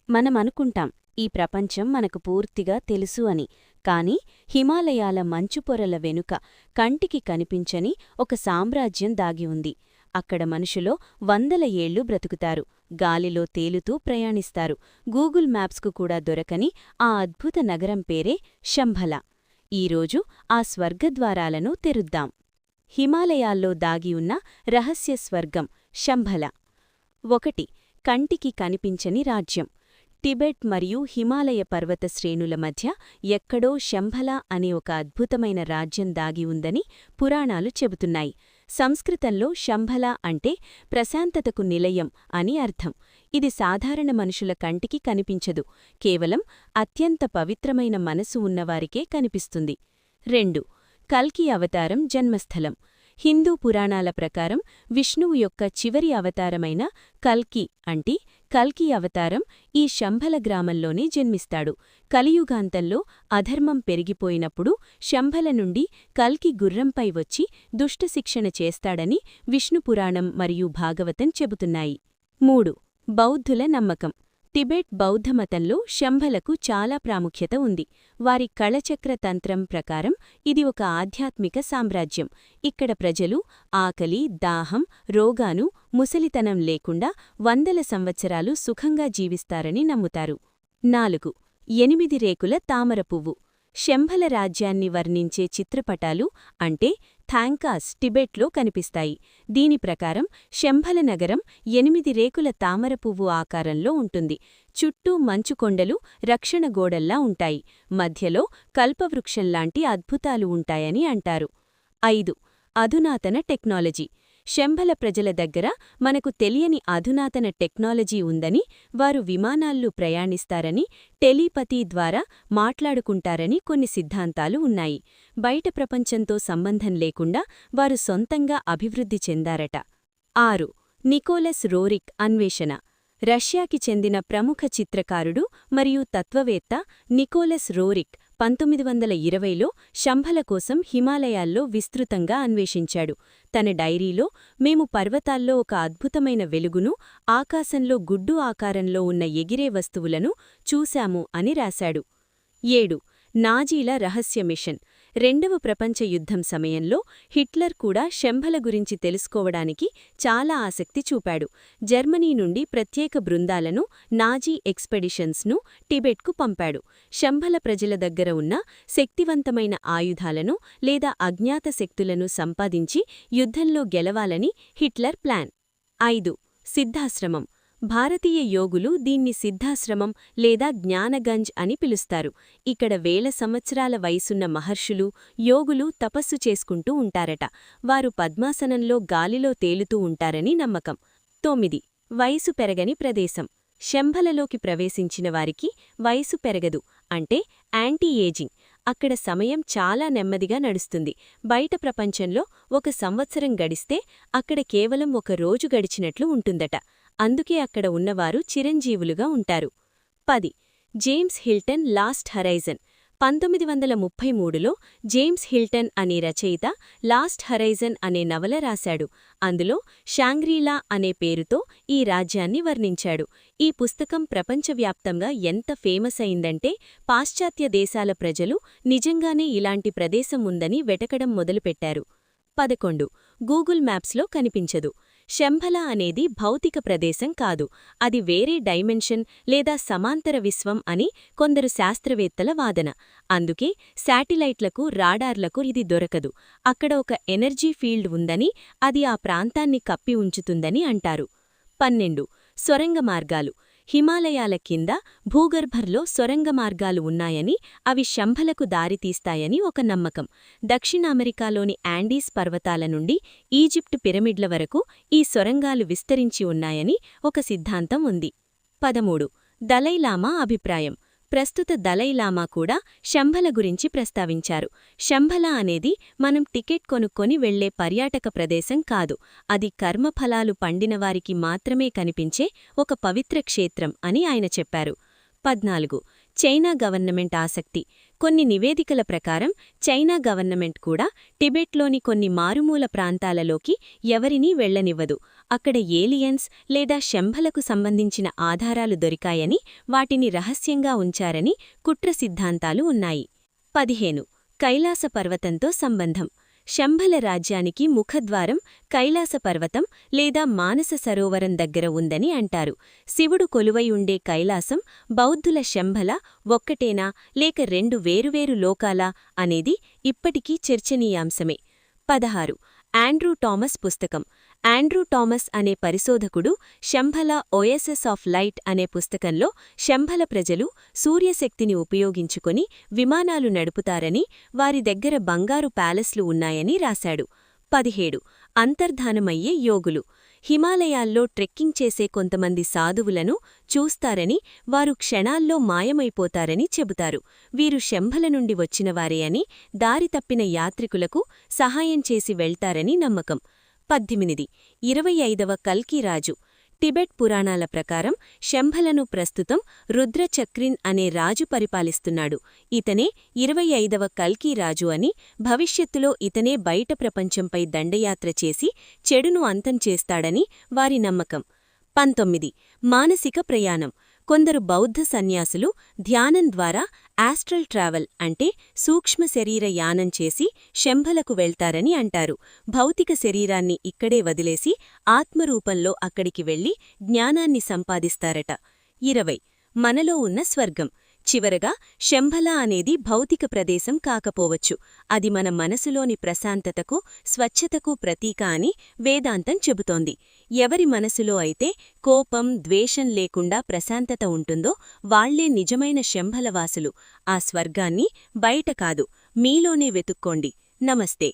మనమనుకుంటాం ఈ ప్రపంచం మనకు పూర్తిగా తెలుసు అని, కాని హిమాలయాల మంచుపొరల వెనుక కంటికి కనిపించని ఒక సామ్రాజ్యం దాగి ఉంది. అక్కడ మనుషులో వందల ఏళ్లు బ్రతుకుతారు, గాలిలో తేలుతూ ప్రయాణిస్తారు. గూగుల్ మ్యాప్స్కు కూడా దొరకని ఆ అద్భుత నగరం పేరే శంభల. ఈరోజు ఆ స్వర్గద్వారాలను తెరుద్దాం. హిమాలయాల్లో దాగియున్న రహస్య స్వర్గం శంభల. 1. కంటికి కనిపించని రాజ్యం. టిబెట్ మరియు హిమాలయ పర్వత శ్రేణుల మధ్య ఎక్కడో శంభల అనే ఒక అద్భుతమైన రాజ్యం దాగి ఉందని పురాణాలు చెబుతున్నాయి. సంస్కృతంలో శంభల అంటే ప్రశాంతతకు నిలయం అని అర్థం. ఇది సాధారణ మనుషుల కంటికి కనిపించదు, కేవలం అత్యంత పవిత్రమైన మనసు ఉన్నవారికే కనిపిస్తుంది. 2. కల్కి అవతారం జన్మస్థలం. హిందూ పురాణాల ప్రకారం విష్ణువు యొక్క చివరి అవతారమైన కల్కి అవతారం ఈ శంభల గ్రామంలోనే జన్మిస్తాడు. కలియుగాంతంలో అధర్మం పెరిగిపోయినప్పుడు శంభల నుండి కల్కి గుర్రంపై వచ్చి దుష్టశిక్షణ చేస్తాడని విష్ణుపురాణం మరియు భాగవతం చెబుతున్నాయి. 3. బౌద్ధుల నమ్మకం. టిబెట్ బౌద్ధమతంలో శంభలకు చాలా ప్రాముఖ్యత ఉంది. వారి కళచక్ర తంత్రం ప్రకారం ఇది ఒక ఆధ్యాత్మిక సామ్రాజ్యం. ఇక్కడ ప్రజలు ఆకలి, దాహం, రోగాలు, ముసలితనం లేకుండా వందల సంవత్సరాలు సుఖంగా జీవిస్తారని నమ్ముతారు. 4. 8 రేకుల తామర పువ్వు. శంభల రాజ్యాన్ని వర్ణించే చిత్రపటాలు అంటే థాంకాస్ టిబెట్లో కనిపిస్తాయి. దీని ప్రకారం శంభల నగరం 8 రేకుల తామర పువ్వు ఆకారంలో ఉంటుంది. చుట్టూ మంచుకొండలు రక్షణ గోడల్లా ఉంటాయి. మధ్యలో కల్పవృక్షంలాంటి అద్భుతాలు ఉంటాయని అంటారు. 5. అధునాతన టెక్నాలజీ. శంభల ప్రజల దగ్గర మనకు తెలియని అధునాతన టెక్నాలజీ ఉందని, వారు విమానాల్లో ప్రయాణిస్తారని, టెలీపతి ద్వారా మాట్లాడుకుంటారని కొన్ని సిద్ధాంతాలు ఉన్నాయి. బయట ప్రపంచంతో సంబంధం లేకుండా వారు సొంతంగా అభివృద్ధి చెందారట. 6. నికోలస్ రోరిక్ అన్వేషణ. రష్యాకి చెందిన ప్రముఖ చిత్రకారుడు మరియు తత్వవేత్త నికోలస్ రోరిక్ 1920లో శంభల కోసం హిమాలయాల్లో విస్తృతంగా అన్వేషించాడు. తన డైరీలో మేము పర్వతాల్లో ఒక అద్భుతమైన వెలుగును, ఆకాశంలో గుడ్డు ఆకారంలో ఉన్న ఎగిరే వస్తువులను చూశాము అని రాశాడు. 7. నాజీల రహస్య మిషన్. రెండవ ప్రపంచ యుద్ధం సమయంలో హిట్లర్ కూడా శంభల గురించి తెలుసుకోవడానికి చాలా ఆసక్తి చూపాడు. జర్మనీ నుండి ప్రత్యేక బృందాలను, నాజీ ఎక్స్పెడిషన్స్ను టిబెట్కు పంపాడు. శంభల ప్రజల దగ్గర ఉన్న శక్తివంతమైన ఆయుధాలను లేదా అజ్ఞాత శక్తులను సంపాదించి యుద్ధంలో గెలవాలని హిట్లర్ ప్లాన్. 5. సిద్ధాశ్రమం. భారతీయ యోగులు దీన్ని సిద్ధాశ్రమం లేదా జ్ఞానగంజ్ అని పిలుస్తారు. ఇక్కడ వేల సంవత్సరాల వయసున్న మహర్షులు, యోగులు తపస్సు చేసుకుంటూ ఉంటారట. వారు పద్మాసనంలో గాలిలో తేలుతూ ఉంటారని నమ్మకం. 9. వయసు పెరగని ప్రదేశం. శంభలలోకి ప్రవేశించిన వారికి వయసు పెరగదు, అంటే యాంటీ ఏజింగ్. అక్కడ సమయం చాలా నెమ్మదిగా నడుస్తుంది. బయట ప్రపంచంలో 1 సంవత్సరం గడిస్తే అక్కడ కేవలం 1 రోజు గడిచినట్లు ఉంటుందట. అందుకే అక్కడ ఉన్నవారు చిరంజీవులుగా ఉంటారు. 10. James Hilton lost horizon. 1933లో జేమ్స్ హిల్టన్ అనే రచయిత లాస్ట్ హరైజన్ అనే నవల రాశాడు. అందులో షాంగ్రీలా అనే పేరుతో ఈ రాజ్యాన్ని వర్ణించాడు. ఈ పుస్తకం ప్రపంచవ్యాప్తంగా ఎంత ఫేమస్ అయిందంటే పాశ్చాత్య దేశాల ప్రజలు నిజంగానే ఇలాంటి ప్రదేశం ఉందని వెతకడం మొదలుపెట్టారు. 11. గూగుల్ మ్యాప్స్లో కనిపించదు. శంభల అనేది భౌతిక ప్రదేశం కాదు, అది వేరే డైమెన్షన్ లేదా సమాంతర విశ్వం అని కొందరు శాస్త్రవేత్తల వాదన. అందుకే శాటిలైట్లకు, రాడార్లకు ఇది దొరకదు. అక్కడ ఒక ఎనర్జీ ఫీల్డ్ ఉందని, అది ఆ ప్రాంతాన్ని కప్పి ఉంచుతుందని అంటారు. 12. సొరంగ మార్గాలు. హిమాలయాల కింద భూగర్భంలో సొరంగ మార్గాలు ఉన్నాయని, అవి శంభలకు దారితీస్తాయని ఒక నమ్మకం. దక్షిణ అమెరికాలోని యాండీస్ పర్వతాల నుండి ఈజిప్టు పిరమిడ్ల వరకు ఈ సొరంగాలు విస్తరించి ఉన్నాయని ఒక సిద్ధాంతం ఉంది. 13. దలైలామా అభిప్రాయం. ప్రస్తుత దలైలామా కూడా శంభల గురించి ప్రస్తావించారు. శంభల అనేది మనం టికెట్ కొనుక్కొని వెళ్లే పర్యాటక ప్రదేశం కాదు, అది కర్మఫలాలు పండినవారికి మాత్రమే కనిపించే ఒక పవిత్ర క్షేత్రం అని ఆయన చెప్పారు. 14. చైనా గవర్నమెంట్ ఆసక్తి. కొన్ని నివేదికల ప్రకారం చైనా గవర్నమెంట్ కూడా టిబెట్లోని కొన్ని మారుమూల ప్రాంతాలలోకి ఎవరినీ వెళ్లనివ్వదు. అక్కడ ఏలియన్స్ లేదా శంభలకు సంబంధించిన ఆధారాలు దొరికాయని, వాటిని రహస్యంగా ఉంచారని కుట్ర సిద్ధాంతాలు ఉన్నాయి. 15. కైలాస పర్వతంతో సంబంధం. శంభల రాజ్యానికి ముఖద్వారం కైలాస పర్వతం లేదా మానస సరోవరం దగ్గర ఉందని అంటారు. శివుడు కొలువై ఉండే కైలాసం బౌద్ధుల శంభల ఒక్కటేనా లేక రెండు వేరువేరు లోకాలా అనేది ఇప్పటికీ చర్చనీయాంశమే. 16. ఆండ్రూ టామస్ పుస్తకం. ఆండ్రూ టామస్ అనే పరిశోధకుడు శంభల ఓయసెస్ ఆఫ్ లైట్ అనే పుస్తకంలో శంభల ప్రజలు సూర్యశక్తిని ఉపయోగించుకొని విమానాలు నడుపుతారని, వారి దగ్గర బంగారు ప్యాలెస్లు ఉన్నాయని రాశాడు. 17. అంతర్ధానమయ్యే యోగులు. హిమాలయాల్లో ట్రెక్కింగ్ చేసే కొంతమంది సాధువులను చూస్తారని, వారు క్షణాల్లో మాయమైపోతారని చెబుతారు. వీరు శంభల నుండి వచ్చినవారే అని, దారి తప్పిన యాత్రికులకు సహాయం చేసి వెళ్తారని నమ్మకం. 18. 25వ కల్కి రాజు. టిబెట్ పురాణాల ప్రకారం శంభలను ప్రస్తుతం రుద్రచక్రిన్ అనే రాజు పరిపాలిస్తున్నాడు. ఇతనే 25వ కల్కి రాజు అని, భవిష్యత్తులో ఇతనే బయట ప్రపంచంపై దండయాత్ర చేసి చెడును అంతం చేస్తాడని వారి నమ్మకం. 19. మానసిక ప్రయాణం. కొందరు బౌద్ధ సన్యాసులు ధ్యానం ద్వారా ఆస్ట్రల్ ట్రావెల్ అంటే సూక్ష్మ శరీర యానం చేసి శంభలకు వెళ్తారని అంటారు. భౌతిక శరీరాన్ని ఇక్కడే వదిలేసి ఆత్మరూపంలో అక్కడికి వెళ్లి జ్ఞానాన్ని సంపాదిస్తారట. 20. మనలో ఉన్న స్వర్గం. చివరగా, శంభల అనేది భౌతిక ప్రదేశం కాకపోవచ్చు, అది మన మనసులోని ప్రశాంతతకు, స్వచ్ఛతకు ప్రతీక అని వేదాంతం చెబుతోంది. ఎవరి మనసులో అయితే కోపం, ద్వేషం లేకుండా ప్రశాంతత ఉంటుందో వాళ్లే నిజమైన శంభలవాసులు. ఆ స్వర్గాన్ని బయట కాదు, మీలోనే వెతుక్కోండి. నమస్తే.